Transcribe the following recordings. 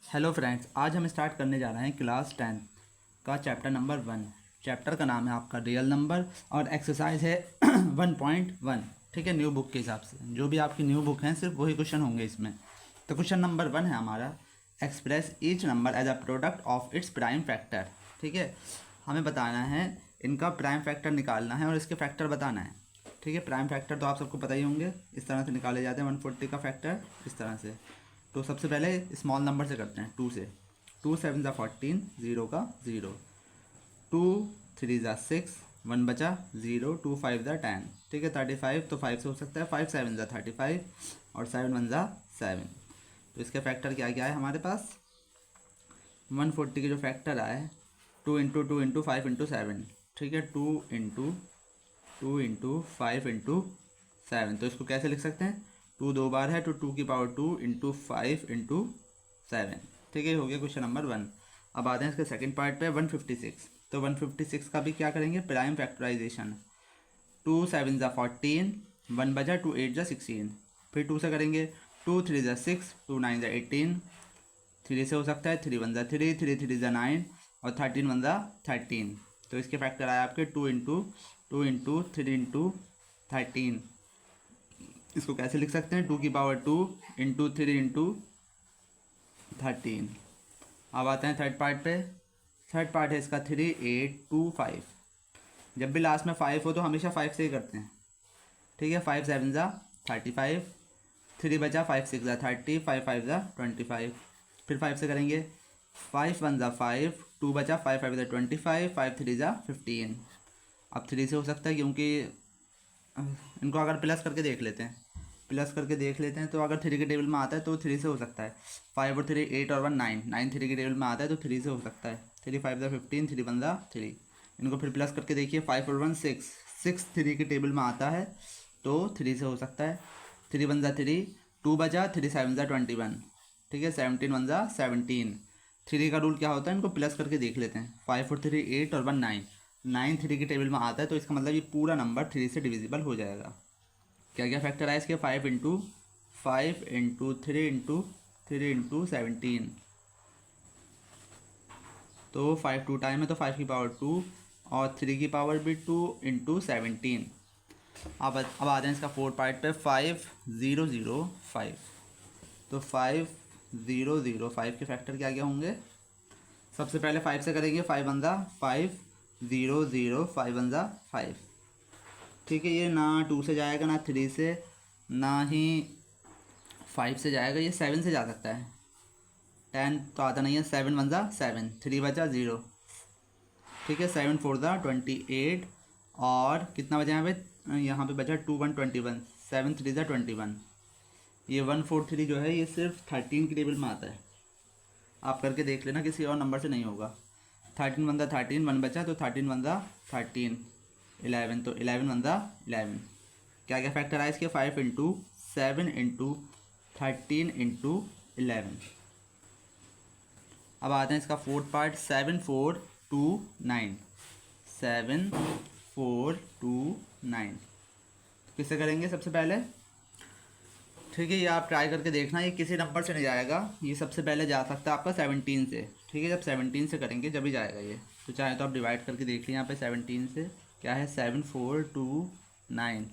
Hello friends, आज हम start करने जा रहे हैं क्लास 10 का चैप्टर नंबर 1। चैप्टर का नाम है आपका रियल नंबर और एक्सरसाइज है 1.1। ठीक है, न्यू बुक के हिसाब से जो भी आपकी न्यू बुक हैं सिर्फ वही क्वेश्चन होंगे इसमें। तो क्वेश्चन नंबर 1 है हमारा, express each number as a product of its prime factor. ठीक है, हमें बताना है, इनका प्राइम फैक्टर निकालना है और इसके फैक्टर बताना है। ठीक है, प्राइम फैक्टर तो आप सबको पता ही होंगे, इस तरह से निकाले जाते हैं। 140 का फैक्टर इस तरह से। तो सबसे पहले स्मॉल नंबर से करते हैं, 2 से। 2 7 ज़ा 14, 0 का 0। 2 3 ज़ा 6, 1 बचा 0। 2 5 ज़ा 10। ठीक है, 35 तो 5 से हो सकता है। 5 7 ज़ा 35 और 7 1 ज़ा 7। तो इसके फैक्टर क्या क्या है हमारे पास? 140 के जो फैक्टर आए, 2 इंटू 2 इंटू 5 इंटू 7। ठीक है, 2 इंटू 5 इंटू 7। तो इसको कैसे लिख सकते हैं? 2 दो बार है तो 2 की पावर 2 इंटू 5 इंटू 7। ठीक है, हो गया क्वेश्चन नंबर 1। अब आते हैं इसके सेकंड पार्ट पे, 156। तो 156 का भी क्या करेंगे? Prime factorisation. 2 7 ज़ा 14, 1 बजा, 2 8 ज़ा 16। फिर 2 से करेंगे, 2 3 ज़ा 6, 2 9 ज़ा 18। 3 से हो सकता है, 3 1 ज़ा 3, 3 3 ज़ा 9 और 13 1 ज़ा 13। तो इसके फैक्टर आए आपके 2 इंटू 3 इंटू 13। इसको कैसे लिख सकते हैं? 2 की पावर 2 इंटू 3 इंटू 13। अब आते हैं थर्ड पार्ट पे। थर्ड पार्ट है इसका 3 8 2 5। जब भी लास्ट में 5 हो तो हमेशा 5 से ही करते हैं। ठीक है, 5 7 ज़ा 35, 3 बचा, 5 6 ज़ा 30, 5 5 ज़ा 25। फिर 5 से करेंगे, 5 1 ज़ा 5, 2 बचा, 5 5 ज़ा 25, 5 3 ज़ा 15। अब 3 से हो सकता है क्योंकि इनको अगर प्लस करके देख लेते हैं, तो अगर 3 के टेबल में आता है तो 3 से हो सकता है। 5 और 3 8 और 1 9, 9 3 के टेबल में आता है तो 3 से हो सकता है। 3 5 ज़ा 15, 3 1 ज़ा 3। इनको फिर प्लस करके देखिए, 5 और 1 6, 6 3 के टेबल में आता है तो 3 से हो सकता है। 3 1 ज़ा 3, 2 बचा, 3 7 ज़ा 21। ठीक है, 17 1 ज़ा 17। 3 का रूल क्या होता है, इनको प्लस करके देख लेते हैं। 5 और 3 8 और 1 9, 9 3 के टेबल में आता है तो इसका मतलब ये पूरा नंबर 3 से डिविजिबल हो जाएगा। क्या क्या फैक्टर आए इसके? 5 इंटू 3 इंटू 17। तो 5 टू टाइम है तो 5 की पावर 2 और 3 की पावर भी 2 इंटू 17। अब आते हैं इसका फोर्थ पार्ट पे, 5 0 0 5। तो 5 0 0 5 के फैक्टर क्या क्या होंगे? सबसे पहले 5 से करेंगे, 5 1 ज़ा 5, 0 0 5 1 ज़ा 5। ठीक है, ये ना 2 से जाएगा, ना 3 से, ना ही 5 से जाएगा। ये 7 से जा सकता है। 10 तो आता नहीं है। 7 1 ज़ा 7, 3 बचा 0। ठीक है, 7 4 ज़ा 28 और कितना बचा यहाँ पे बचा 2 1 21। 7 3 ज़ा 21। ये 1 4 3 जो है ये सिर्फ 13 के टेबल में आता है। आप करके देख लेना, किसी और नंबर से नहीं होगा। 13 1 ज़ा 13, 1 बचा तो 13 1 ज़ा 13, 11 तो 11 1 ज़ा 11। क्या क्या फैक्टर आया इसके? 5 इंटू 7 इंटू 13 इंटू 11। अब आते हैं इसका फोर्थ पार्ट, 7 4 2 9। 7 4 2 9 किससे करेंगे सबसे पहले? ठीक है, ये आप ट्राई करके देखना, ये किसी नंबर से नहीं जाएगा। ये सबसे पहले जा सकता है आपका 17 से। ठीक है, जब 17 से करेंगे जब ही जाएगा ये। तो चाहे तो आप डिवाइड करके देख लीजिए यहाँ पे 17 से। क्या है? 7 4 2 9।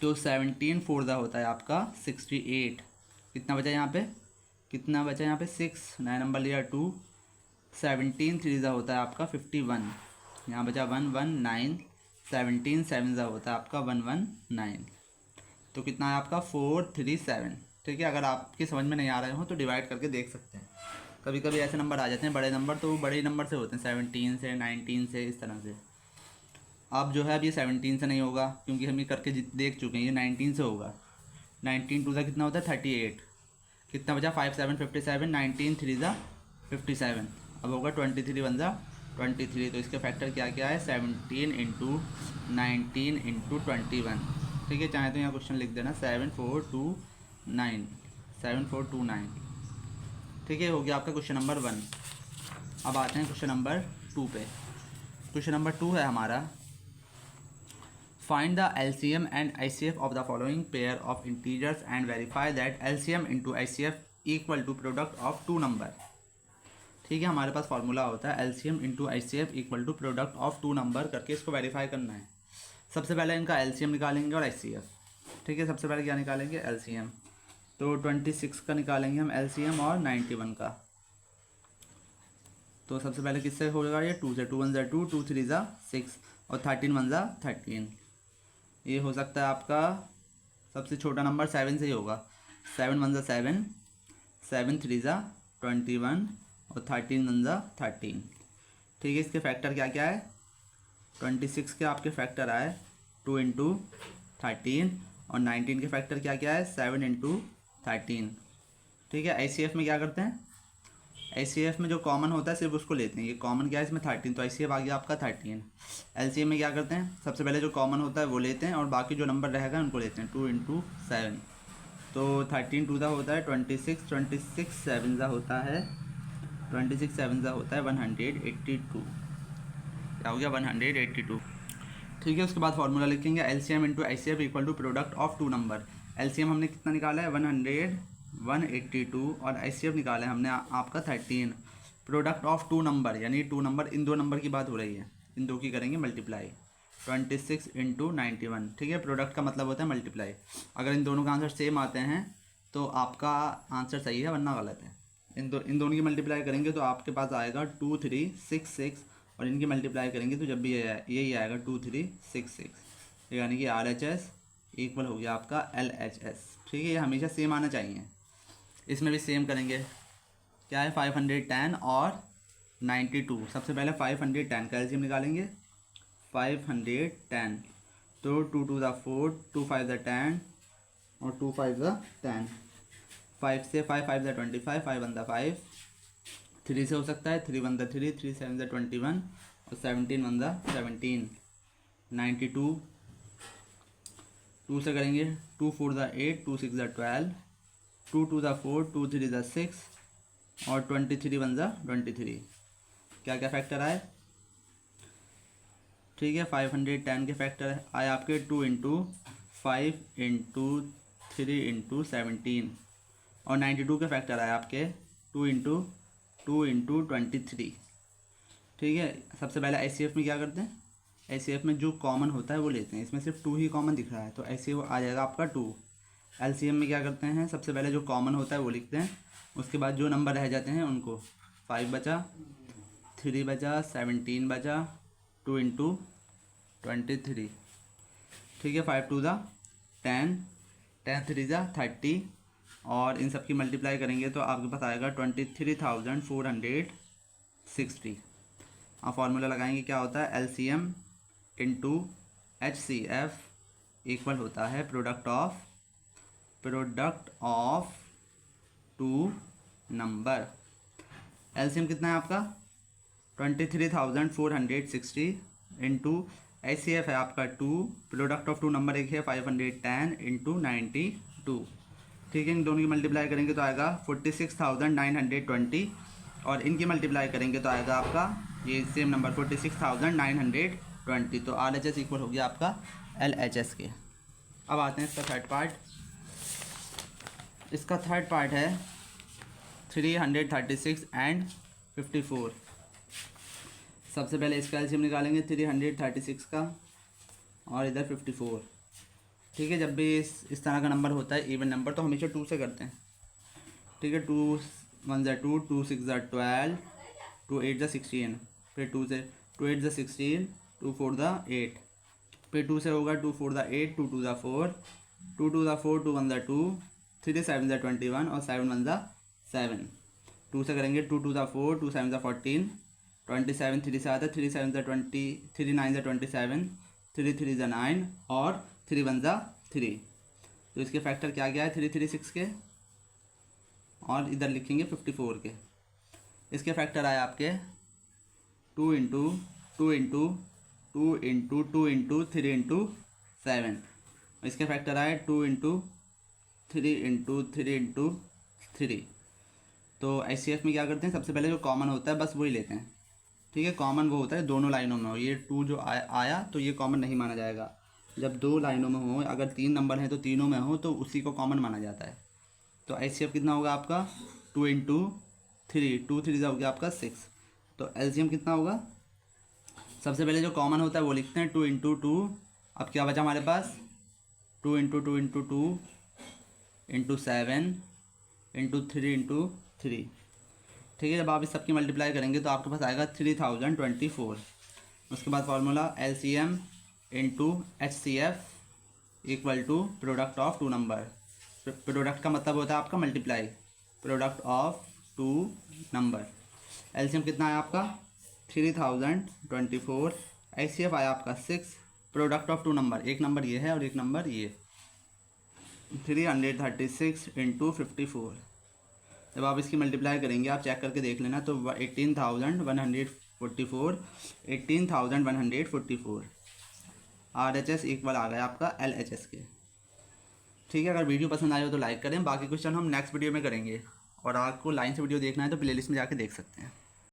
तो 17 4 ज़ा होता है आपका 68। कितना बचा यहाँ पे? 6, नया नंबर लिया 2। 17 3 ज़ा होता है आपका 51। यहाँ बचा 1 1 9। 17 7 ज़ा होता है आपका 1 1 9। तो कितना है आपका? 4 3 7। ठीक है, अगर आपकी समझ में नहीं आ रहे हो तो डिवाइड करके देख सकते हैं। कभी कभी ऐसे नंबर आ जाते हैं बड़े नंबर, तो वो बड़े नंबर से होते हैं, 17 से 19 से इस तरह से। अब जो है अब ये 17 से नहीं होगा क्योंकि हम ये करके देख चुके हैं। ये 19 से होगा। 19 2 ज़ा कितना होता है? 38। कितना बचा? 5 7 57। 19 3 ज़ा 57। अब होगा 23 1 ज़ा 23। तो इसके फैक्टर क्या क्या है? 17 इंटू 19 इंटू 21। ठीक है, चाहे तो यहाँ क्वेश्चन लिख देना 7 4 2 9, 7 4 2 9। ठीक है, हो गया आपका क्वेश्चन नंबर 1। अब आते हैं क्वेश्चन नंबर 2 पे। क्वेश्चन नंबर 2 है हमारा, find the LCM and ICF of the following pair of integers and verify that LCM into ICF equal to product of two number. ठीक है, हमारे पास फार्मूला होता है LCM into HCF equal to product of two number करके इसको verify करना है। सबसे पहले इनका LCM निकालेंगे और HCF। ठीक है, सबसे पहले क्या निकालेंगे LCM, तो 26 का निकालेंगे हम LCM और 91 का। तो सबसे पहले किससे होगा ये 2 से, 2 1 2, 2 3 6 और 13 1 13। ये हो सकता है आपका सबसे छोटा नंबर 7 से ही होगा, 7 1 7, 7 3 21 और 13 1 13। ठीक है, इसके फैक्टर क्या क्या है, 26 के आपके फैक्टर आए 2 इंटू 13 और 19 के फैक्टर क्या क्या है 7 इंटू 13। ठीक है, ICF में क्या करते हैं, ICF में जो कॉमन होता है सिर्फ उसको लेते हैं, ये कॉमन क्या है इसमें 13, तो ICF आ गया आपका 13। LCM में क्या करते हैं, सबसे पहले जो कॉमन होता है वो लेते हैं और बाकी जो नंबर रहेगा उनको लेते हैं, 2 इंटू 7। तो 13 2 होता है 26, 26 7 होता है 26 7 होता है 182। क्या हो गया 182। ठीक है, उसके बाद फॉर्मूला लिखेंगे LCM into ICF equal to product of two number. LCM हमने कितना निकाला है 182 और ICF निकाला है हमने आपका 13। प्रोडक्ट ऑफ टू नंबर यानी टू नंबर, इन दो नंबर की बात हो रही है, इन दो की करेंगे मल्टीप्लाई, 26 इंटू 91। ठीक है, प्रोडक्ट का मतलब होता है मल्टीप्लाई। अगर इन दोनों का आंसर सेम आते हैं तो आपका आंसर सही है, वरना गलत है। इन दोनों की मल्टीप्लाई करेंगे तो आपके पास आएगा 2 3 6 6 और इनकी मल्टीप्लाई करेंगे तो जब भी यही आएगा 2 3 6 6, यानी कि RHS इक्वल हो गया आपका LHS। ठीक है, ये हमेशा सेम आना चाहिए। इसमें भी सेम करेंगे, क्या है 510 और 92। सबसे पहले 510 का LCM निकालेंगे, 510 तो 2 2 4, 2 5 10 और 2 5 10। 5 से 5 5 25, 5 1 5, 3 से हो सकता है 3 1 3, 3 7 21 और 17 1 17। 92 2 से करेंगे, 2 4 8, 2 6 12, 2 2 4, 2 3 6 और 23 1 23। क्या क्या फैक्टर आए, ठीक है 510 के फैक्टर आए आपके 2 इंटू 5 इंटू 3 इंटू 17 और 92 के फैक्टर आए आपके 2 इंटू 23। ठीक है, सबसे पहले ICF में क्या करते हैं, ICF में जो कॉमन होता है वो लेते हैं, इसमें सिर्फ 2 ही कॉमन दिख रहा है तो ICF आ जाएगा आपका 2। LCM में क्या करते हैं, सबसे पहले जो कॉमन होता है वो लिखते हैं, उसके बाद जो नंबर रह जाते हैं उनको 5 बचा, 3 बचा, 17 बचा, 2 इंटू 23। ठीक है, 5 2 10, 10 3 30 और इन सब की मल्टीप्लाई करेंगे तो आपके पास आएगा 23,460। अब फार्मूला लगाएंगे, क्या होता है LCM इंटू HCF इक्वल होता है product of two number. LCM कितना है आपका 23,460 इंटू HCF है आपका 2, प्रोडक्ट ऑफ टू नंबर एक है 510 इंटू 92। ठीक है, इन दोनों की मल्टीप्लाई करेंगे तो आएगा 46,920 और इनकी मल्टीप्लाई करेंगे तो आएगा आपका ये सेम नंबर 46,920। तो RHS इक्वल हो गया आपका LHS के। अब आते हैं इसका थर्ड पार्ट। इसका थर्ड पार्ट है 336 एंड 54। सबसे पहले इसका LCM निकालेंगे 336 का और इधर 54। ठीक है, जब भी इस तरह का नंबर होता है इवन नंबर तो हमेशा 2 से करते हैं। ठीक है, 2 1 2, 2 6 12, 2 8 16, फिर 2 से 2 8 16, 2 4 8, फिर 2 से होगा 2 4 8, 2 2 4, 2 2 4, 2 1 2, 3 7 21 और 7 1 7। 2 से करेंगे 2 2 4, 2 7 14, 27 3 से आता है, 3 7 20, 3 9 27, 3 3 9 और 3 1 3। तो इसके फैक्टर क्या क्या है 336 के और इधर लिखेंगे 54 के। इसके फैक्टर आए आपके 2 into 2 into 2 into 2 into 3 into 7। इसके फैक्टर आए 2 इंटू 3 इंटू 3 इंटू 3। तो ICF में क्या करते हैं, सबसे पहले जो कॉमन होता है बस वही लेते हैं। ठीक है, कॉमन वो होता है दोनों लाइनों में हो, ये 2 जो आया तो ये कॉमन नहीं माना जाएगा। जब 2 लाइनों में हो, अगर 3 नंबर हैं तो तीनों में हो तो उसी को कॉमन माना जाता है। तो HCF कितना होगा आपका 2 इंटू 3, 2 3 हो गया आपका 6। तो LCM कितना होगा, सबसे पहले जो कॉमन होता है वो लिखते हैं 2 इंटू 2। अब क्या बचा हमारे पास 2 into 2 into 2 into 7 into 3 into 3। ठीक है, जब आप इस सबकी मल्टीप्लाई करेंगे तो आपके पास आएगा 3024। उसके बाद formula LCM into HCF equal to product of two number. Product का मतलब होता है आपका multiply, product of two number. LCM कितना है आपका 3024, HCF आया आपका 6, प्रोडक्ट ऑफ टू नंबर, एक नंबर ये है और एक नंबर ये, 336 इंटू 54। जब आप इसकी मल्टीप्लाई करेंगे आप चेक करके देख लेना तो 18,144, 18,144 RHS इक्वल आ गया आपका LHS के। ठीक है, अगर वीडियो पसंद आए हो तो लाइक करें, बाकी क्वेश्चन हम नेक्स्ट वीडियो में करेंगे, और आपको लाइन से वीडियो देखना है तो प्लेलिस्ट में जाके देख सकते हैं।